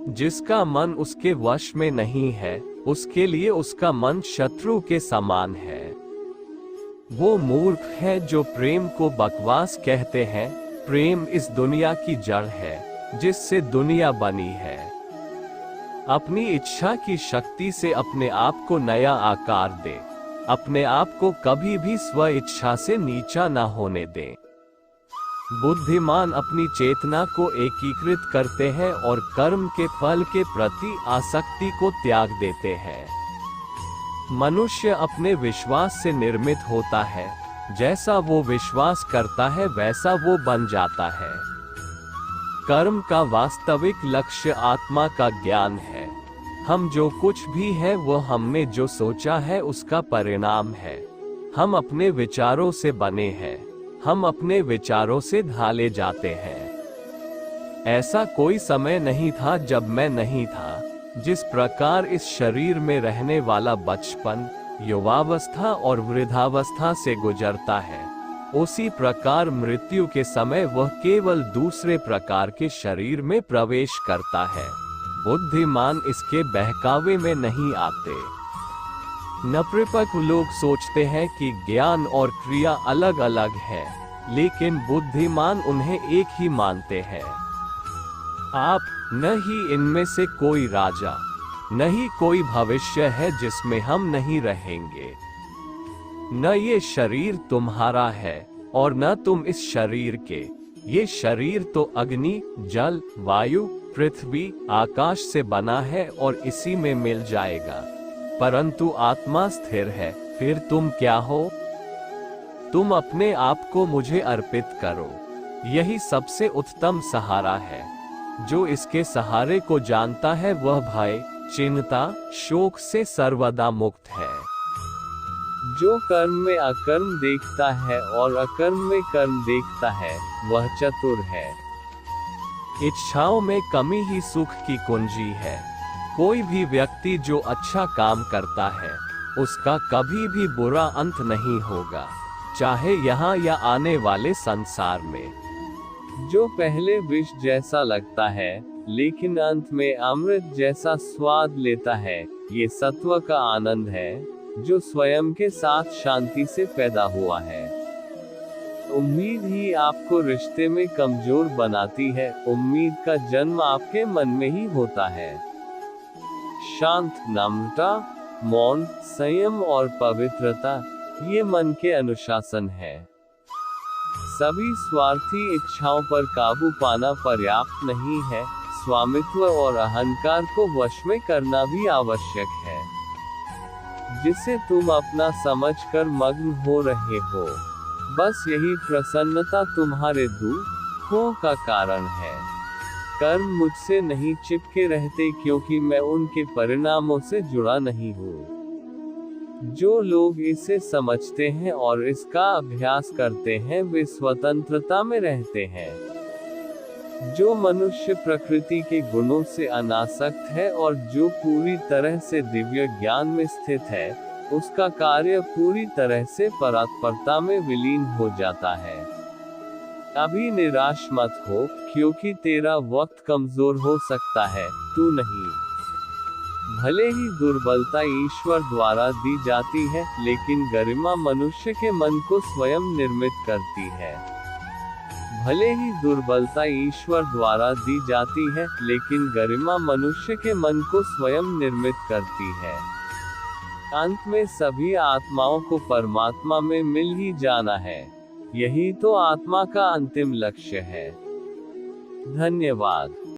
जिसका मन उसके वश में नहीं है, उसके लिए उसका मन शत्रु के समान है। वो मूर्ख है जो प्रेम को बकवास कहते हैं। प्रेम इस दुनिया की जड़ है, जिससे दुनिया बनी है। अपनी इच्छा की शक्ति से अपने आप को नया आकार दे। अपने आप को कभी भी स्व इच्छा से नीचा न होने दें। बुद्धिमान अपनी चेतना को एकीकृत करते हैं और कर्म के फल के प्रति आसक्ति को त्याग देते हैं। मनुष्य अपने विश्वास से निर्मित होता है। जैसा वो विश्वास करता है वैसा वो बन जाता है। कर्म का वास्तविक लक्ष्य आत्मा का ज्ञान है। हम जो कुछ भी है वो हमने जो सोचा है उसका परिणाम है। हम अपने विचारों से बने हैं। हम अपने विचारों से ढाले जाते हैं। ऐसा कोई समय नहीं था जब मैं नहीं था। जिस प्रकार इस शरीर में रहने वाला बचपन, युवावस्था और वृद्धावस्था से गुजरता है, उसी प्रकार मृत्यु के समय वह केवल दूसरे प्रकार के शरीर में प्रवेश करता है। बुद्धिमान इसके बहकावे में नहीं आते। नपुंसक लोग सोचते हैं कि ज्ञान और क्रिया अलग अलग है, लेकिन बुद्धिमान उन्हें एक ही मानते हैं। आप न ही इनमें से कोई राजा, न ही कोई भविष्य है जिसमें हम नहीं रहेंगे। न ये शरीर तुम्हारा है और न तुम इस शरीर के। ये शरीर तो अग्नि, जल, वायु, पृथ्वी, आकाश से बना है और इसी में मिल जाएगा। परंतु आत्मा स्थिर है। फिर तुम क्या हो? तुम अपने आप को मुझे अर्पित करो। यही सबसे उत्तम सहारा है। जो इसके सहारे को जानता है वह भय, चिंता, शोक से सर्वदा मुक्त है। जो कर्म में अकर्म देखता है और अकर्म में कर्म देखता है, वह चतुर है। इच्छाओं में कमी ही सुख की कुंजी है। कोई भी व्यक्ति जो अच्छा काम करता है, उसका कभी भी बुरा अंत नहीं होगा, चाहे यहाँ या आने वाले संसार में। जो पहले विष जैसा लगता है, लेकिन अंत में अमृत जैसा स्वाद लेता है, ये सत्व का आनंद है, जो स्वयं के साथ शांति से पैदा हुआ है। उम्मीद ही आपको रिश्ते में कमजोर बनाती है। उम्मीद का जन्म आपके मन में ही होता है। शांत, नम्रता, मौन, संयम और पवित्रता, ये मन के अनुशासन है। सभी स्वार्थी इच्छाओं पर काबू पाना पर्याप्त नहीं है। स्वामित्व और अहंकार को वश में करना भी आवश्यक है, जिसे तुम अपना समझकर मग्न हो रहे हो। बस यही प्रसन्नता तुम्हारे दुखों का कारण है। कर्म मुझसे नहीं चिपके रहते क्योंकि मैं उनके परिणामों से जुड़ा नहीं हूँ। जो लोग इसे समझते हैं और इसका अभ्यास करते हैं, वे स्वतंत्रता में रहते हैं। जो मनुष्य प्रकृति के गुणों से अनासक्त है और जो पूरी तरह से दिव्य ज्ञान में स्थित है, उसका कार्य पूरी तरह से परात्परता में विलीन हो जाता है। अभी निराश मत हो, क्योंकि तेरा वक्त कमजोर हो सकता है, तू नहीं। भले ही दुर्बलता ईश्वर द्वारा दी जाती है, लेकिन गरिमा मनुष्य के मन को स्वयं निर्मित करती है। भले ही दुर्बलता ईश्वर द्वारा दी जाती है, लेकिन गरिमा मनुष्य के मन को स्वयं निर्मित करती है। अंत में सभी आत्माओं को परमात्मा में मिल ही जाना है। यही तो आत्मा का अंतिम लक्ष्य है। धन्यवाद।